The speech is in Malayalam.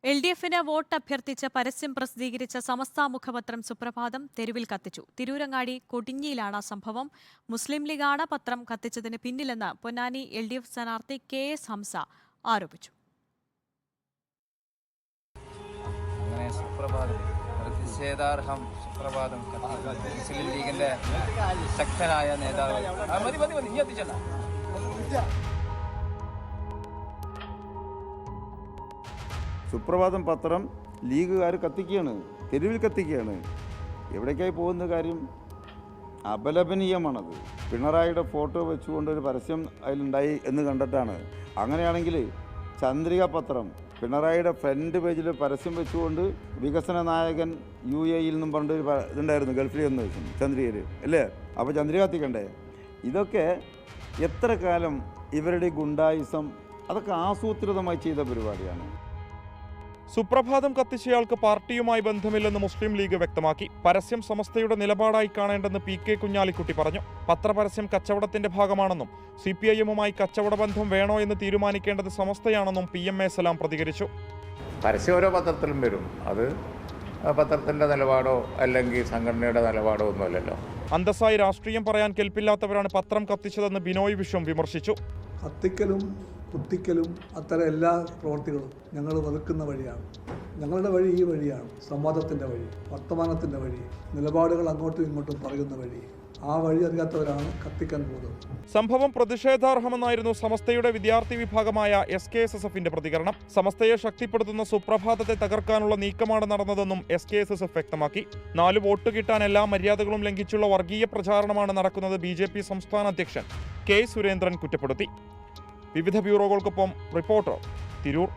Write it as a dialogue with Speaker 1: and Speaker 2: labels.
Speaker 1: LDFിന് വോട്ട് അഭ്യർത്ഥിച്ച് പരസ്യം പ്രസിദ്ധീകരിച്ച സമസ്ത മുഖപത്രം സുപ്രഭാതം തെരുവിൽ കത്തിച്ചു. തിരൂരങ്ങാടി കൊടിഞ്ഞിയിലാണ് സംഭവം. മുസ്ലിം ലീഗാണ് പത്രം കത്തിച്ചതിന് പിന്നിലെന്ന് പൊന്നാനി LDF സ്ഥാനാർത്ഥി KS ഹംസ ആരോപിച്ചു.
Speaker 2: പ്രതിഷേധാർഹം സുപ്രഭാതം മുസ്ലിം ലീഗിന്റെ ശക്തനായ നേതാവ്
Speaker 3: സുപ്രഭാതം പത്രം ലീഗുകാർ കത്തിക്കുകയാണ്, തെരുവിൽ കത്തിക്കുകയാണ്. എവിടേക്കായി പോകുന്ന കാര്യം അപലപനീയമാണത്. പിണറായിയുടെ ഫോട്ടോ വെച്ചുകൊണ്ടൊരു പരസ്യം അതിലുണ്ടായി എന്ന് കണ്ടിട്ടാണ്. അങ്ങനെയാണെങ്കിൽ ചന്ദ്രിക പത്രം പിണറായിയുടെ ഫ്രണ്ട് പേജിൽ പരസ്യം വെച്ചുകൊണ്ട് വികസന നായകൻ UAE നിന്നും പറഞ്ഞൊരു ഇതുണ്ടായിരുന്നു, ഗൾഫിൽ എന്ന് വെച്ചു ചന്ദ്രികയിൽ അല്ലേ? അപ്പോൾ ചന്ദ്രിക കത്തിക്കണ്ടേ? ഇതൊക്കെ എത്ര കാലം ഇവരുടെ ഗുണ്ടായിസം അതൊക്കെ ആസൂത്രിതമായി ചെയ്ത പരിപാടിയാണ്.
Speaker 4: സുപ്രഭാതം കത്തിച്ചയാൾക്ക് പാർട്ടിയുമായി ബന്ധമില്ലെന്ന് മുസ്ലിം ലീഗ് വ്യക്തമാക്കി. പരസ്യം സമസ്തയുടെ നിലപാടായി കാണേണ്ടെന്ന് PK കുഞ്ഞാലിക്കുട്ടി പറഞ്ഞു. പത്രപരസ്യം കച്ചവടത്തിന്റെ ഭാഗമാണെന്നും CPIഎമ്മുമായി കച്ചവട ബന്ധം വേണോ എന്ന് തീരുമാനിക്കേണ്ടത് സമസ്തയാണെന്നും PMA സലാം പ്രതികരിച്ചു.
Speaker 5: പരസ്യം ഓരോ പത്രത്തിലും വരും, അത് പത്രത്തിന്റെ നിലപാടോ അല്ലെങ്കിൽ സംഘടനയുടെ നിലപാടോ ഒന്നുമല്ലല്ലോ.
Speaker 4: അന്തസ്സായി രാഷ്ട്രീയം പറയാൻ കെൽപ്പില്ലാത്തവരാണ് പത്രം കത്തിച്ചതെന്ന് ബിനോയ് വിശ്വം വിമർശിച്ചു.
Speaker 6: കത്തിക്കലും കുത്തിക്കലും അത്തരം എല്ലാ പ്രവൃത്തികളും ഞങ്ങൾ വെറുക്കുന്ന വഴിയാണ്. ഞങ്ങളുടെ വഴി ഈ വഴിയാണ്, സംവാദത്തിൻ്റെ വഴി, വർത്തമാനത്തിൻ്റെ വഴി, നിലപാടുകൾ അങ്ങോട്ടും ഇങ്ങോട്ടും പറയുന്ന വഴി. ആ വഴി അറിയാത്തവരാണ് കത്തിക്കാൻ പോകുന്നത്.
Speaker 4: സംഭവം പ്രതിഷേധാർഹമെന്നായിരുന്നു സമസ്തയുടെ വിദ്യാർത്ഥി വിഭാഗമായ SKSSFന്റെ പ്രതികരണം. സമസ്തയെ ശക്തിപ്പെടുത്തുന്ന സുപ്രഭാതത്തെ തകർക്കാനുള്ള നീക്കമാണ് നടന്നതെന്നും SKSSF വ്യക്തമാക്കി. 4 വോട്ട് കിട്ടാൻ എല്ലാ മര്യാദകളും ലംഘിച്ചുള്ള വർഗീയ പ്രചാരണമാണ് നടക്കുന്നത് BJP സംസ്ഥാന അധ്യക്ഷൻ K സുരേന്ദ്രൻ കുറ്റപ്പെടുത്തി. വിവിധ ബ്യൂറോകൾക്കൊപ്പം റിപ്പോർട്ടർ, തിരൂർ.